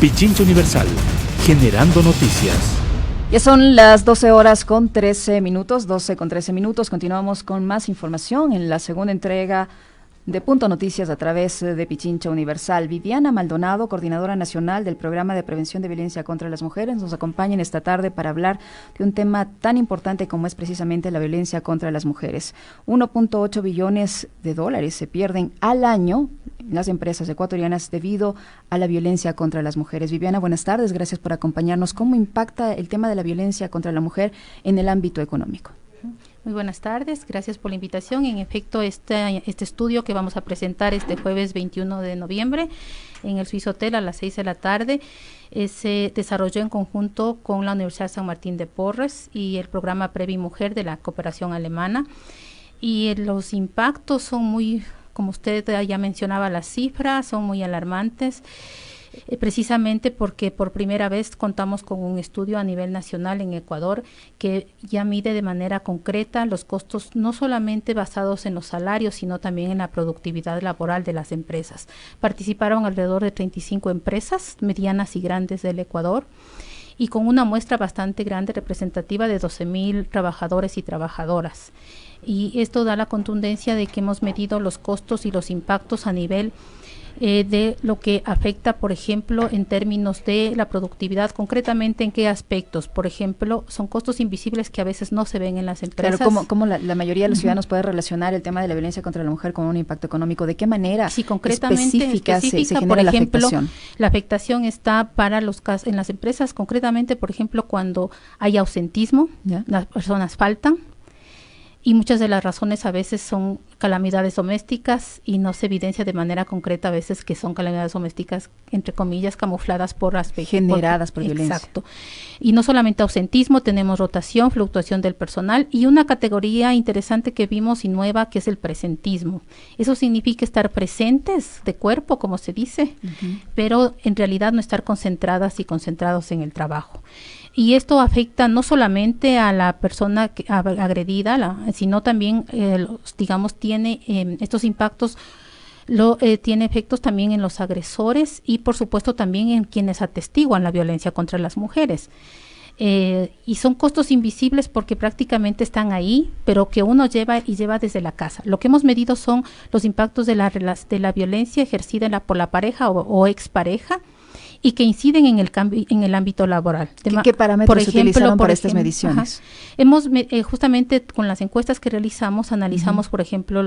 Pichincha Universal, generando noticias. Ya son las 12 horas con 13 minutos, 12 con 13 minutos. Continuamos con más información en la segunda entrega de Punto Noticias a través de Pichincha Universal. Viviana Maldonado, coordinadora nacional del Programa de Prevención de Violencia contra las Mujeres, nos acompaña en esta tarde para hablar de un tema tan importante como es precisamente la violencia contra las mujeres. 1.8 billones de dólares se pierden al año en las empresas ecuatorianas debido a la violencia contra las mujeres. Viviana, buenas tardes, gracias por acompañarnos. ¿Cómo impacta el tema de la violencia contra la mujer en el ámbito económico? Muy buenas tardes, gracias por la invitación. En efecto, este estudio que vamos a presentar este jueves 21 de noviembre en el Swiss Hotel a las 6 de la tarde se desarrolló en conjunto con la Universidad San Martín de Porres y el programa Previ Mujer de la Cooperación Alemana. Y los impactos son muy, como usted ya mencionaba, las cifras son muy alarmantes. Precisamente porque por primera vez contamos con un estudio a nivel nacional en Ecuador que ya mide de manera concreta los costos no solamente basados en los salarios, sino también en la productividad laboral de las empresas. Participaron alrededor de 35 empresas medianas y grandes del Ecuador y con una muestra bastante grande representativa de 12,000 trabajadores y trabajadoras. Y esto da la contundencia de que hemos medido los costos y los impactos a nivel de lo que afecta, por ejemplo, en términos de la productividad, concretamente en qué aspectos. Por ejemplo, son costos invisibles que a veces no se ven en las empresas. Claro, ¿cómo la mayoría de los ciudadanos puede relacionar el tema de la violencia contra la mujer con un impacto económico? ¿De qué manera específica se genera por ejemplo, la afectación? La afectación está para los casos en las empresas, concretamente, por ejemplo, cuando hay ausentismo, las personas faltan. Y muchas de las razones a veces son calamidades domésticas y no se evidencia de manera concreta a veces que son calamidades domésticas, entre comillas, camufladas por aspectos. Generadas por violencia. Exacto. Y no solamente ausentismo, tenemos rotación, fluctuación del personal y una categoría interesante que vimos y nueva que es el presentismo. Eso significa estar presentes de cuerpo, como se dice, pero en realidad no estar concentradas y concentrados en el trabajo. Y esto afecta no solamente a la persona agredida, sino también, digamos, tiene estos impactos, tiene efectos también en los agresores y, por supuesto, también en quienes atestiguan la violencia contra las mujeres. Y son costos invisibles porque prácticamente están ahí, pero que uno lleva desde la casa. Lo que hemos medido son los impactos de la violencia ejercida por la pareja o expareja, y que inciden en el ámbito laboral. ¿Qué parámetros se utilizaron para estas mediciones? Hemos justamente con las encuestas que realizamos, analizamos, por ejemplo,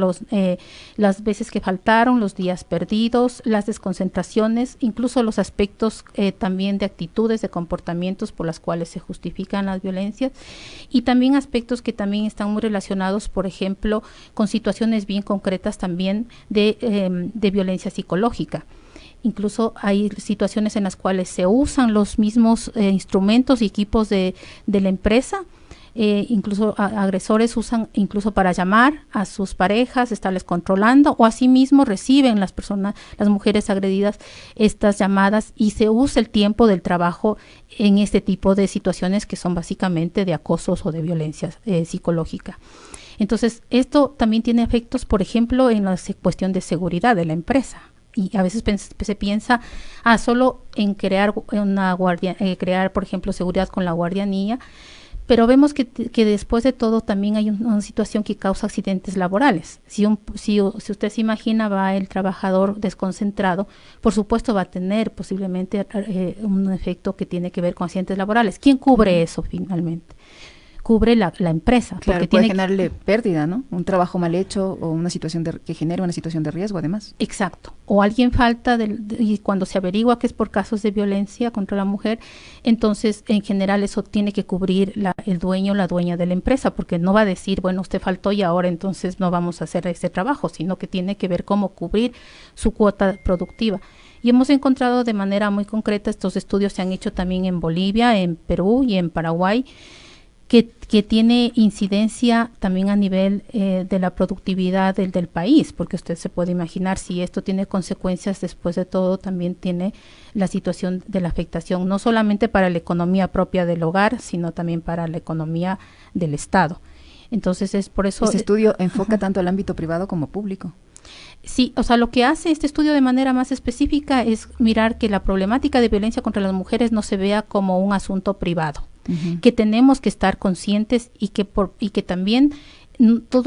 las veces que faltaron, los días perdidos, las desconcentraciones, incluso los aspectos también de actitudes, de comportamientos por las cuales se justifican las violencias, y también aspectos que también están muy relacionados, por ejemplo, con situaciones bien concretas también de violencia psicológica. Incluso hay situaciones en las cuales se usan los mismos instrumentos y equipos de la empresa. Incluso agresores usan incluso para llamar a sus parejas, estarles controlando, o asimismo reciben las mujeres agredidas estas llamadas y se usa el tiempo del trabajo en este tipo de situaciones que son básicamente de acosos o de violencia psicológica. Entonces, esto también tiene efectos, por ejemplo, en la cuestión de seguridad de la empresa. Y a veces se piensa solo en crear crear, por ejemplo, seguridad con la guardianía, pero vemos que después de todo también hay una situación que causa accidentes laborales. Si usted se imagina, va el trabajador desconcentrado, por supuesto va a tener posiblemente un efecto que tiene que ver con accidentes laborales. ¿Quién cubre eso finalmente? Cubre la empresa. Claro, porque puede generarle pérdida, ¿no? Un trabajo mal hecho o una situación que genera una situación de riesgo, además. Exacto. O alguien falta y cuando se averigua que es por casos de violencia contra la mujer, entonces en general eso tiene que cubrir el dueño o la dueña de la empresa, porque no va a decir, bueno, usted faltó y ahora entonces no vamos a hacer ese trabajo, sino que tiene que ver cómo cubrir su cuota productiva. Y hemos encontrado de manera muy concreta, estos estudios se han hecho también en Bolivia, en Perú y en Paraguay, que tiene incidencia también a nivel de la productividad del país, porque usted se puede imaginar si esto tiene consecuencias, después de todo también tiene la situación de la afectación, no solamente para la economía propia del hogar, sino también para la economía del Estado. Entonces es por eso... Este estudio enfoca tanto al ámbito privado como público. Sí, o sea, lo que hace este estudio de manera más específica es mirar que la problemática de violencia contra las mujeres no se vea como un asunto privado, que tenemos que estar conscientes y que también todos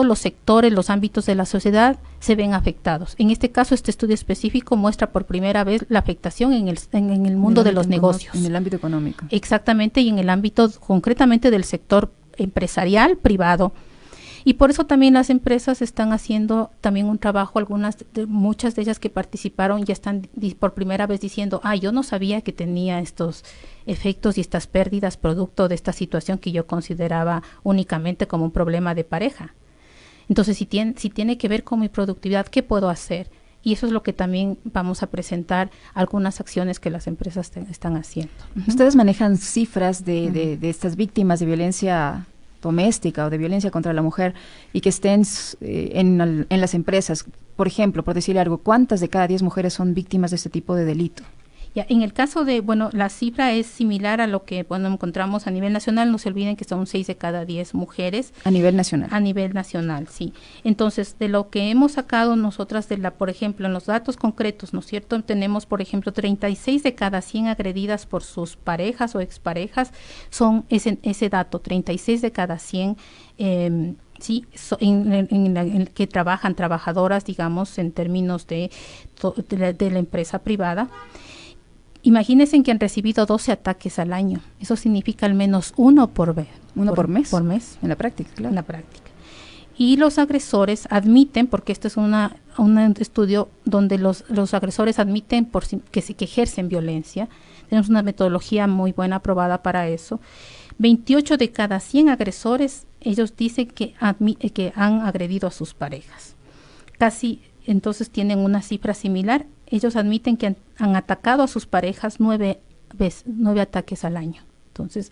los sectores, los ámbitos de la sociedad se ven afectados. En este caso, este estudio específico muestra por primera vez la afectación en el mundo de los negocios. En el ámbito económico. Exactamente, y en el ámbito concretamente del sector empresarial privado. Y por eso también las empresas están haciendo también un trabajo, muchas de ellas que participaron ya están por primera vez diciendo, yo no sabía que tenía estos efectos y estas pérdidas producto de esta situación que yo consideraba únicamente como un problema de pareja. Entonces, si tiene que ver con mi productividad, ¿qué puedo hacer? Y eso es lo que también vamos a presentar, algunas acciones que las empresas están haciendo. Ustedes manejan cifras de estas víctimas de violencia doméstica o de violencia contra la mujer y que estén en las empresas. Por ejemplo, por decirle algo, ¿cuántas de cada 10 mujeres son víctimas de este tipo de delito? Ya, en el caso de, la cifra es similar a lo que encontramos a nivel nacional. No se olviden que son 6 de cada 10 mujeres. A nivel nacional. A nivel nacional, sí. Entonces, de lo que hemos sacado nosotras por ejemplo, en los datos concretos, ¿no es cierto? Tenemos, por ejemplo, 36 de cada 100 agredidas por sus parejas o exparejas son ese dato, 36 de cada 100 sí, en que trabajan trabajadoras, digamos, en términos de la empresa privada. Imagínense que han recibido 12 ataques al año. Eso significa al menos uno por vez. ¿Uno por mes? Por mes. En la práctica, claro. En la práctica. Y los agresores admiten, porque este es un estudio donde los agresores admiten que ejercen violencia. Tenemos una metodología muy buena aprobada para eso. 28 de cada 100 agresores, ellos dicen que han agredido a sus parejas. Casi, entonces, tienen una cifra similar. Ellos admiten que han atacado a sus parejas 9 ataques al año. Entonces,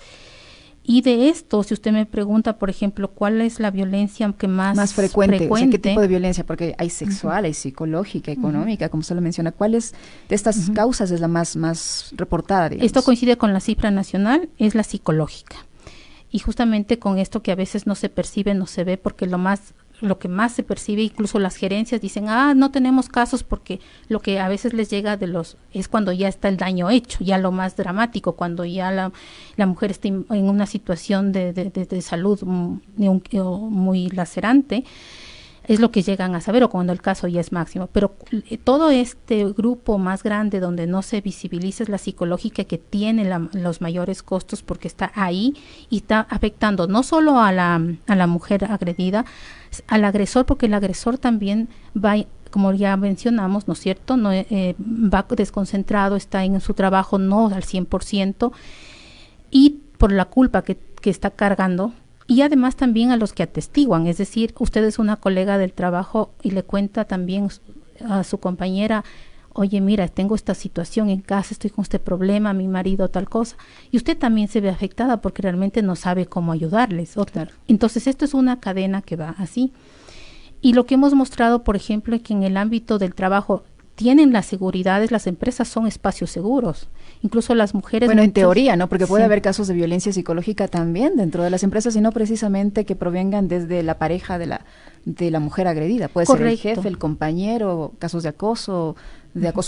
y de esto, si usted me pregunta, por ejemplo, ¿cuál es la violencia que más frecuente? O sea, ¿qué tipo de violencia? Porque hay sexual, hay psicológica, económica, como usted lo menciona. ¿Cuál es de estas causas es la más reportada, digamos? Esto coincide con la cifra nacional, es la psicológica. Y justamente con esto que a veces no se percibe, no se ve, porque lo que más se percibe, incluso las gerencias dicen, no tenemos casos, porque lo que a veces les llega es cuando ya está el daño hecho, ya lo más dramático, cuando ya la mujer está en una situación de salud muy lacerante, es lo que llegan a saber, o cuando el caso ya es máximo. Pero todo este grupo más grande donde no se visibiliza es la psicológica, que tiene los mayores costos, porque está ahí y está afectando no solo a la mujer agredida, al agresor, porque el agresor también va, como ya mencionamos, ¿no es cierto? No, va desconcentrado, está en su trabajo no al 100%, y por la culpa que está cargando. Y además también a los que atestiguan, es decir, usted es una colega del trabajo y le cuenta también a su compañera, oye, mira, tengo esta situación en casa, estoy con este problema, mi marido tal cosa, y usted también se ve afectada porque realmente no sabe cómo ayudarles. Claro. Entonces, esto es una cadena que va así. Y lo que hemos mostrado, por ejemplo, es que en el ámbito del trabajo tienen las seguridades, las empresas son espacios seguros. Incluso las mujeres... Bueno, en teoría, ¿no? Porque puede haber casos de violencia psicológica también dentro de las empresas, y no precisamente que provengan desde la pareja de la mujer agredida. Puede ser el jefe, el compañero, casos de acoso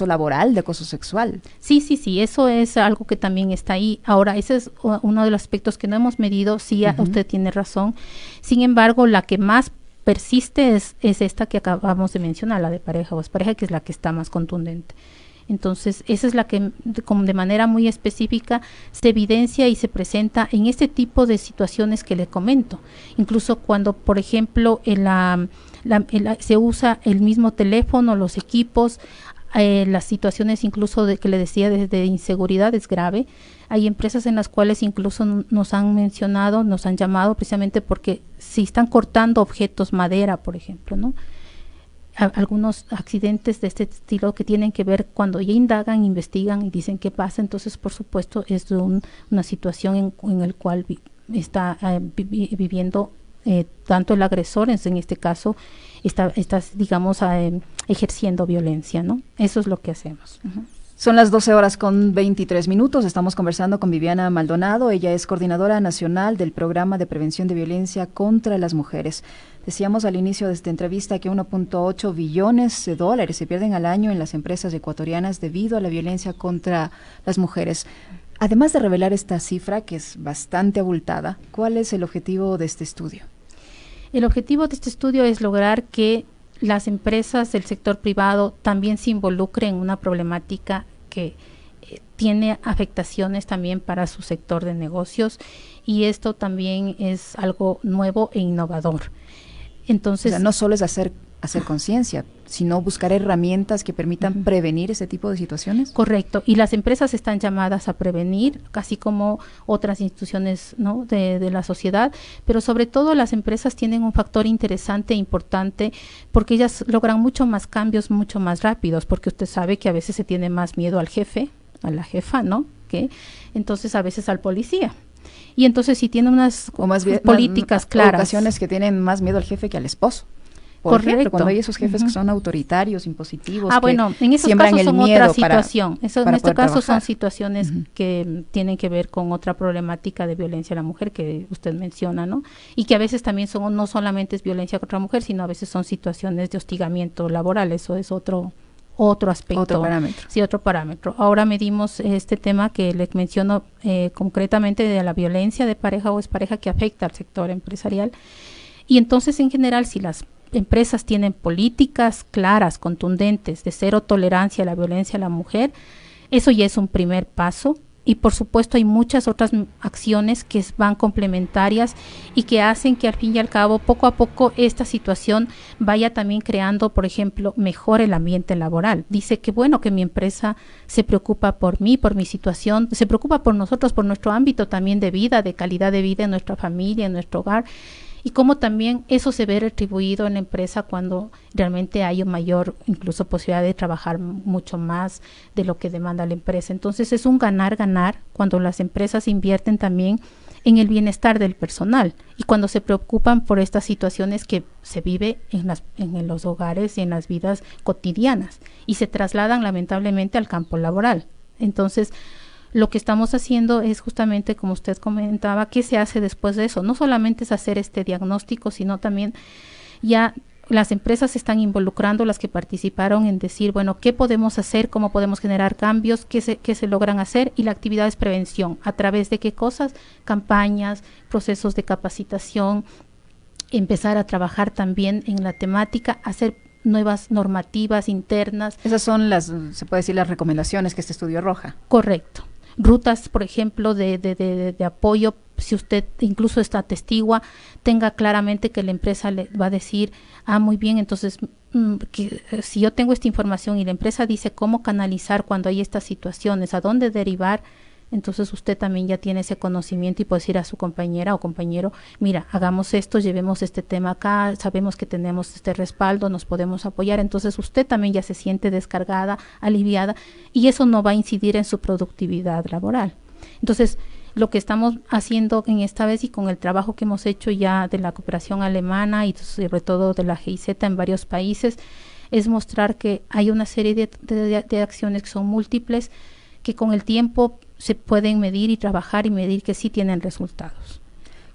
laboral, de acoso sexual. Sí, eso es algo que también está ahí. Ahora, ese es uno de los aspectos que no hemos medido. Sí, usted tiene razón. Sin embargo, la que más persiste es esta que acabamos de mencionar, la de pareja o expareja, que es la que está más contundente. Entonces, esa es la que de manera muy específica se evidencia y se presenta en este tipo de situaciones que le comento. Incluso cuando, por ejemplo, se usa el mismo teléfono, los equipos, las situaciones incluso que le decía de inseguridad es grave. Hay empresas en las cuales incluso nos han mencionado, nos han llamado precisamente porque si están cortando objetos, madera, por ejemplo, ¿no? Algunos accidentes de este estilo que tienen que ver cuando ya indagan, investigan y dicen qué pasa. Entonces, por supuesto, es una situación en el cual está viviendo tanto el agresor, en este caso, está digamos, ejerciendo violencia, ¿no? Eso es lo que hacemos. Son las 12:23. Estamos conversando con Viviana Maldonado. Ella es coordinadora nacional del Programa de Prevención de Violencia contra las Mujeres. Decíamos al inicio de esta entrevista que 1.8 billones de dólares se pierden al año en las empresas ecuatorianas debido a la violencia contra las mujeres. Además de revelar esta cifra, que es bastante abultada, ¿cuál es el objetivo de este estudio? El objetivo de este estudio es lograr que las empresas del sector privado también se involucren en una problemática que tiene afectaciones también para su sector de negocios, y esto también es algo nuevo e innovador. Entonces, o sea, no solo es hacer conciencia, sino buscar herramientas que permitan prevenir ese tipo de situaciones. Correcto, y las empresas están llamadas a prevenir, casi como otras instituciones, ¿no?, de la sociedad, pero sobre todo las empresas tienen un factor interesante e importante porque ellas logran mucho más cambios, mucho más rápidos, porque usted sabe que a veces se tiene más miedo al jefe, a la jefa, ¿no?, que entonces a veces al policía. Y entonces si tiene unas políticas claras. Ocasiones que tienen más miedo al jefe que al esposo. Correcto. Ejemplo, cuando hay esos jefes que son autoritarios, impositivos. Bueno, en esos casos son otra situación. En este caso son situaciones que tienen que ver con otra problemática de violencia a la mujer que usted menciona, ¿no? Y que a veces también no solamente es violencia contra la mujer, sino a veces son situaciones de hostigamiento laboral. Eso es otro aspecto. Otro parámetro. Sí, otro parámetro. Ahora medimos este tema que les menciono concretamente de la violencia de pareja o expareja que afecta al sector empresarial. Y entonces, en general, si las empresas tienen políticas claras, contundentes, de cero tolerancia a la violencia a la mujer, eso ya es un primer paso. Y por supuesto hay muchas otras acciones que van complementarias y que hacen que al fin y al cabo, poco a poco, esta situación vaya también creando, por ejemplo, mejor el ambiente laboral. Dice que bueno, que mi empresa se preocupa por mí, por mi situación, se preocupa por nosotros, por nuestro ámbito también de vida, de calidad de vida en nuestra familia, en nuestro hogar. Y cómo también eso se ve retribuido en la empresa cuando realmente hay una mayor incluso posibilidad de trabajar mucho más de lo que demanda la empresa. Entonces es un ganar-ganar cuando las empresas invierten también en el bienestar del personal y cuando se preocupan por estas situaciones que se vive en los hogares y en las vidas cotidianas y se trasladan lamentablemente al campo laboral. Entonces, lo que estamos haciendo es justamente, como usted comentaba, ¿qué se hace después de eso? No solamente es hacer este diagnóstico, sino también ya las empresas se están involucrando, las que participaron en decir, bueno, ¿qué podemos hacer? ¿Cómo podemos generar cambios? ¿Qué se logran hacer? Y la actividad es prevención. ¿A través de qué cosas? Campañas, procesos de capacitación, empezar a trabajar también en la temática, hacer nuevas normativas internas. Esas son se puede decir, las recomendaciones que este estudio arroja. Correcto. Rutas, por ejemplo, de apoyo, si usted incluso está testigua, tenga claramente que la empresa le va a decir, muy bien, entonces, que si yo tengo esta información y la empresa dice cómo canalizar cuando hay estas situaciones, a dónde derivar, entonces usted también ya tiene ese conocimiento y puede decir a su compañera o compañero, mira, hagamos esto, llevemos este tema acá, sabemos que tenemos este respaldo, nos podemos apoyar. Entonces usted también ya se siente descargada, aliviada, y eso no va a incidir en su productividad laboral. Entonces, lo que estamos haciendo en esta vez y con el trabajo que hemos hecho ya de la cooperación alemana y sobre todo de la GIZ en varios países, es mostrar que hay una serie de acciones que son múltiples, que con el tiempo se pueden medir y trabajar y medir que sí tienen resultados.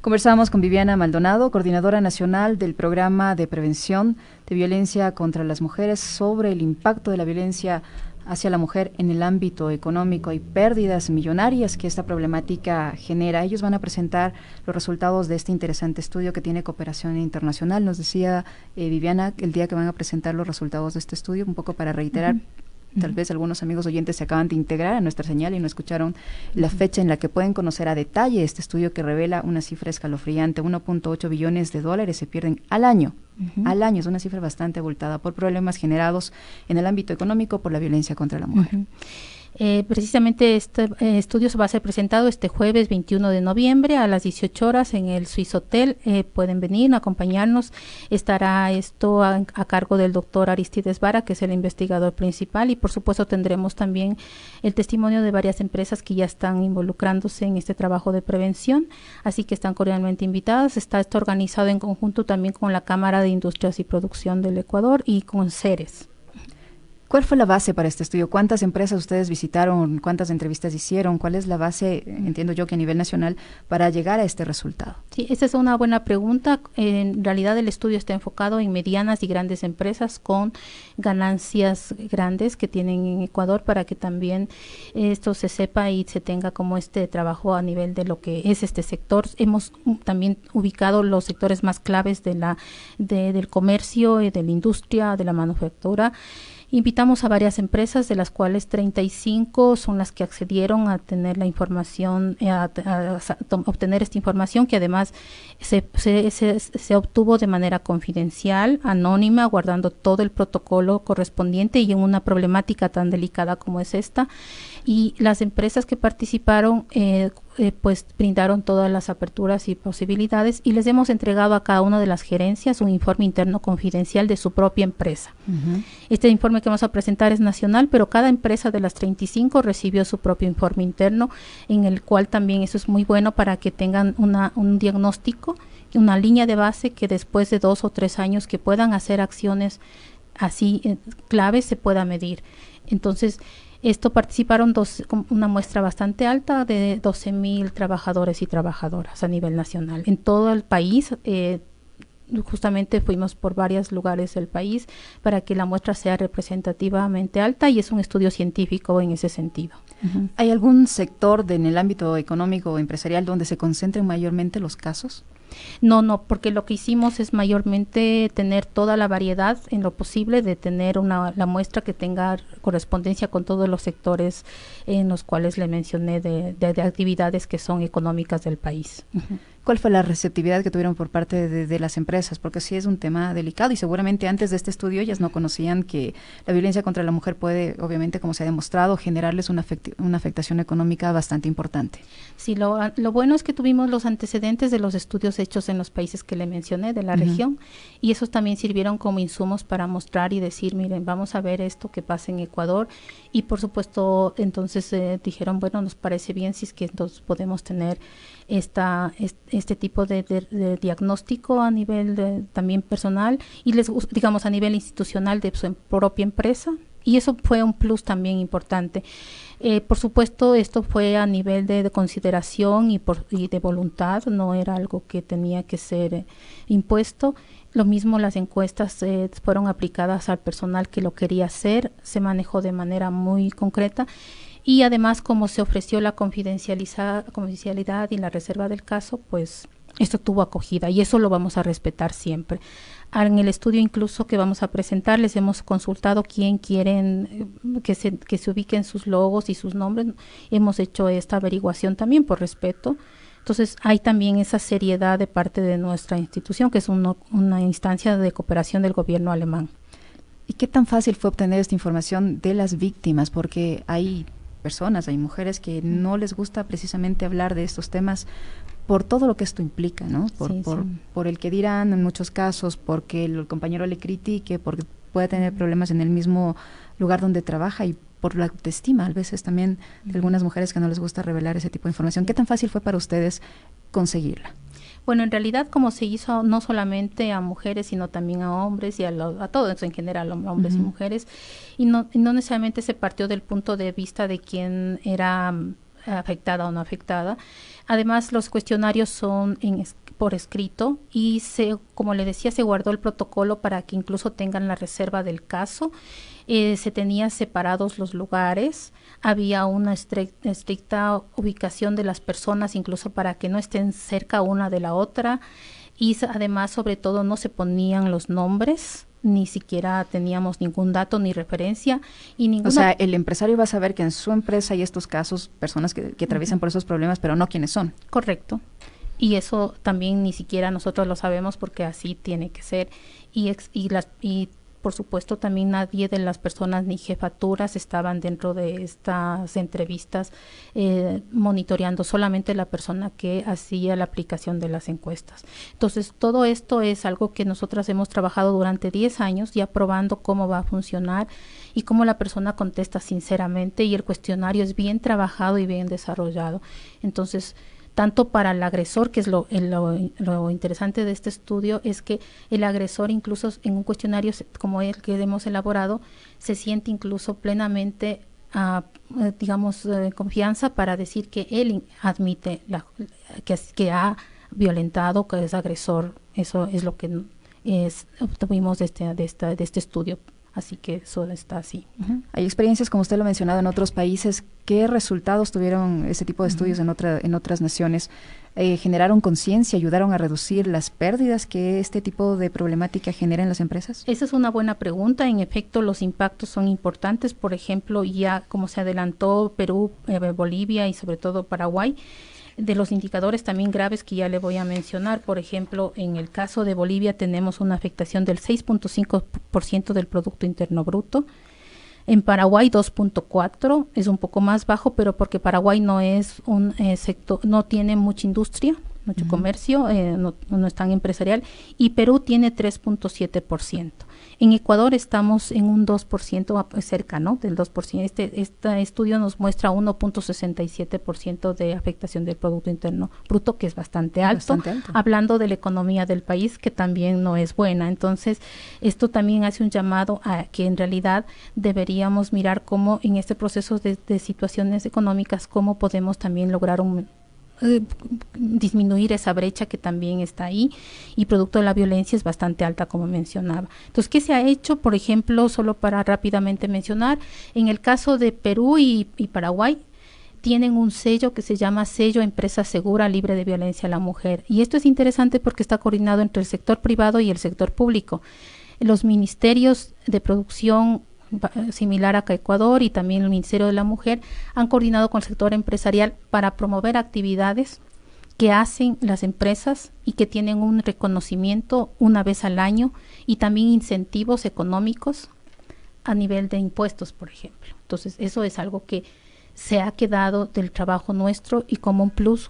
Conversamos con Viviana Maldonado, coordinadora nacional del Programa de Prevención de Violencia contra las Mujeres, sobre el impacto de la violencia hacia la mujer en el ámbito económico. Hay pérdidas millonarias que esta problemática genera. Ellos van a presentar los resultados de este interesante estudio que tiene cooperación internacional. Nos decía Viviana el día que van a presentar los resultados de este estudio, un poco para reiterar. Tal vez algunos amigos oyentes se acaban de integrar a nuestra señal y no escucharon la fecha en la que pueden conocer a detalle este estudio que revela una cifra escalofriante. 1.8 billones de dólares se pierden al año. Al año es una cifra bastante abultada por problemas generados en el ámbito económico por la violencia contra la mujer. Precisamente este estudio se va a ser presentado este jueves 21 de noviembre a las 18 horas en el Swiss Hotel. Pueden venir, acompañarnos. Estará esto a cargo del doctor Aristides Vara, que es el investigador principal, y por supuesto tendremos también el testimonio de varias empresas que ya están involucrándose en este trabajo de prevención, así que están cordialmente invitadas. Está esto organizado en conjunto también con la Cámara de Industrias y Producción del Ecuador y con CERES. ¿Cuál fue la base para este estudio? ¿Cuántas empresas ustedes visitaron? ¿Cuántas entrevistas hicieron? ¿Cuál es la base, entiendo yo que a nivel nacional, para llegar a este resultado? Sí, esa es una buena pregunta. En realidad el estudio está enfocado en medianas y grandes empresas con ganancias grandes que tienen en Ecuador, para que también esto se sepa y se tenga como este trabajo a nivel de lo que es este sector. Hemos también ubicado los sectores más claves del comercio, de la industria, de la manufactura. Invitamos a varias empresas, de las cuales 35 son las que accedieron a tener la información, a obtener esta información, que además se obtuvo de manera confidencial, anónima, guardando todo el protocolo correspondiente y en una problemática tan delicada como es esta. Y las empresas que participaron pues brindaron todas las aperturas y posibilidades, y les hemos entregado a cada una de las gerencias un informe interno confidencial de su propia empresa. Este informe que vamos a presentar es nacional, pero cada empresa de las 35 recibió su propio informe interno, en el cual también eso es muy bueno para que tengan un diagnóstico, una línea de base, que después de 2 o 3 años que puedan hacer acciones así claves se pueda medir. Entonces, esto participaron una muestra bastante alta de 12,000 trabajadores y trabajadoras a nivel nacional. En todo el país, justamente fuimos por varios lugares del país para que la muestra sea representativamente alta, y es un estudio científico en ese sentido. ¿Hay algún sector en el ámbito económico o empresarial donde se concentren mayormente los casos? No, porque lo que hicimos es mayormente tener toda la variedad en lo posible, de tener la muestra que tenga correspondencia con todos los sectores en los cuales le mencioné de actividades que son económicas del país. ¿Cuál fue la receptividad que tuvieron por parte de las empresas? Porque sí es un tema delicado, y seguramente antes de este estudio ellas no conocían que la violencia contra la mujer puede, obviamente, como se ha demostrado, generarles una afectación económica bastante importante. Sí, lo bueno es que tuvimos los antecedentes de los estudios hechos en los países que le mencioné de la región, y esos también sirvieron como insumos para mostrar y decir, miren, vamos a ver esto que pasa en Ecuador, y por supuesto entonces dijeron, bueno, nos parece bien si es que entonces podemos tener este tipo de diagnóstico a nivel también personal, y digamos a nivel institucional de su propia empresa, y eso fue un plus también importante. Por supuesto, esto fue a nivel de consideración y de voluntad, no era algo que tenía que ser impuesto. Lo mismo, las encuestas fueron aplicadas al personal que lo quería hacer, se manejó de manera muy concreta. Y además, como se ofreció la confidencialidad y la reserva del caso, pues esto tuvo acogida, y eso lo vamos a respetar siempre. En el estudio incluso que vamos a presentar, les hemos consultado quién quieren que se ubiquen sus logos y sus nombres. Hemos hecho esta averiguación también por respeto. Entonces hay también esa seriedad de parte de nuestra institución, que es una instancia de cooperación del gobierno alemán. ¿Y qué tan fácil fue obtener esta información de las víctimas? Porque hay personas, hay mujeres que no les gusta precisamente hablar de estos temas por todo lo que esto implica, ¿no? Por el que dirán en muchos casos, porque el compañero le critique, porque puede tener problemas en el mismo lugar donde trabaja, y por la autoestima, a veces también de algunas mujeres que no les gusta revelar ese tipo de información. ¿Qué tan fácil fue para ustedes conseguirla? Bueno, en realidad, como se hizo no solamente a mujeres, sino también a hombres y a todos en general, hombres y mujeres, y no necesariamente se partió del punto de vista de quién era afectada o no afectada. Además, los cuestionarios son por escrito, y como le decía, se guardó el protocolo para que incluso tengan la reserva del caso. Se tenían separados los lugares, había una estricta ubicación de las personas, incluso para que no estén cerca una de la otra, y además, sobre todo, no se ponían los nombres, ni siquiera teníamos ningún dato ni referencia. O sea, el empresario va a saber que en su empresa hay estos casos, personas que atraviesan por esos problemas, pero no quiénes son. Correcto. Y eso también ni siquiera nosotros lo sabemos, porque así tiene que ser. Y por supuesto también nadie de las personas ni jefaturas estaban dentro de estas entrevistas monitoreando, solamente la persona que hacía la aplicación de las encuestas. Entonces, todo esto es algo que nosotras hemos trabajado durante 10 años, ya probando cómo va a funcionar y cómo la persona contesta sinceramente, y el cuestionario es bien trabajado y bien desarrollado. Entonces, tanto para el agresor, que es lo interesante de este estudio, es que el agresor incluso en un cuestionario como el que hemos elaborado, se siente incluso plenamente confianza para decir que él admite que ha violentado, que es agresor. Eso es lo que obtuvimos de este estudio. Así que eso está así. Uh-huh. Hay experiencias, como usted lo ha mencionado, en otros países. ¿Qué resultados tuvieron ese tipo de estudios en otras naciones? ¿Generaron conciencia, ayudaron a reducir las pérdidas que este tipo de problemática genera en las empresas? Esa es una buena pregunta. En efecto, los impactos son importantes. Por ejemplo, ya como se adelantó Perú, Bolivia y sobre todo Paraguay, de los indicadores también graves que ya le voy a mencionar. Por ejemplo, en el caso de Bolivia tenemos una afectación del 6.5% del Producto Interno Bruto. En Paraguay 2.4%, es un poco más bajo, pero porque Paraguay no es un sector, no tiene mucha industria, mucho comercio, no es tan empresarial, y Perú tiene 3.7%. En Ecuador estamos en un 2%, cerca, ¿no?, del 2%. Este estudio nos muestra 1.67% de afectación del Producto Interno Bruto, que es bastante alto, hablando de la economía del país, que también no es buena. Entonces, esto también hace un llamado a que en realidad deberíamos mirar cómo en este proceso de situaciones económicas, cómo podemos también lograr disminuir esa brecha que también está ahí, y producto de la violencia es bastante alta, como mencionaba. Entonces, ¿qué se ha hecho? Por ejemplo, solo para rápidamente mencionar, en el caso de Perú y Paraguay, tienen un sello que se llama Sello Empresa Segura Libre de Violencia a la Mujer, y esto es interesante porque está coordinado entre el sector privado y el sector público. Los ministerios de producción, similar acá a Ecuador, y también el Ministerio de la Mujer, han coordinado con el sector empresarial para promover actividades que hacen las empresas y que tienen un reconocimiento una vez al año, y también incentivos económicos a nivel de impuestos, por ejemplo. Entonces, eso es algo que se ha quedado del trabajo nuestro y como un plus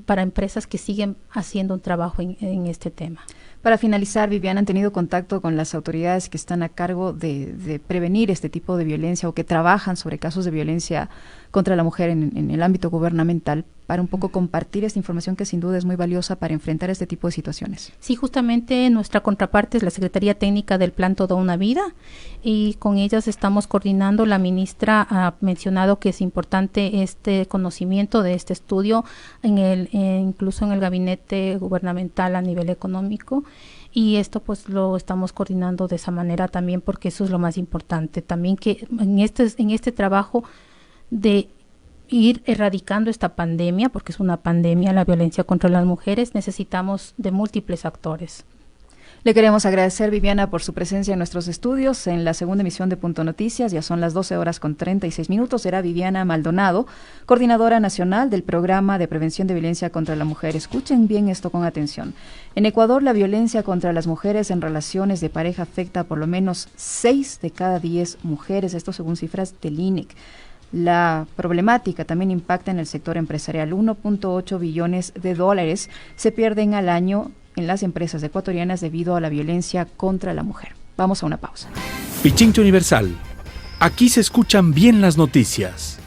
para empresas que siguen haciendo un trabajo en este tema. Para finalizar, Viviana, ¿han tenido contacto con las autoridades que están a cargo de prevenir este tipo de violencia o que trabajan sobre casos de violencia contra la mujer en el ámbito gubernamental, para un poco compartir esta información que sin duda es muy valiosa para enfrentar este tipo de situaciones? Sí, justamente nuestra contraparte es la Secretaría Técnica del Plan Toda una Vida, y con ellas estamos coordinando. La ministra ha mencionado que es importante este conocimiento de este estudio incluso en el gabinete gubernamental a nivel económico, y esto pues lo estamos coordinando de esa manera también, porque eso es lo más importante también, que en este trabajo de ir erradicando esta pandemia, porque es una pandemia, la violencia contra las mujeres, necesitamos de múltiples actores. Le queremos agradecer, Viviana, por su presencia en nuestros estudios en la segunda emisión de Punto Noticias. Ya son las 12:36. Era Viviana Maldonado, coordinadora nacional del Programa de Prevención de Violencia contra la Mujer. Escuchen bien esto con atención. En Ecuador, la violencia contra las mujeres en relaciones de pareja afecta a por lo menos 6 de cada 10 mujeres, esto según cifras del INEC. La problemática también impacta en el sector empresarial. 1.8 billones de dólares se pierden al año en las empresas ecuatorianas debido a la violencia contra la mujer. Vamos a una pausa. Pichincha Universal. Aquí se escuchan bien las noticias.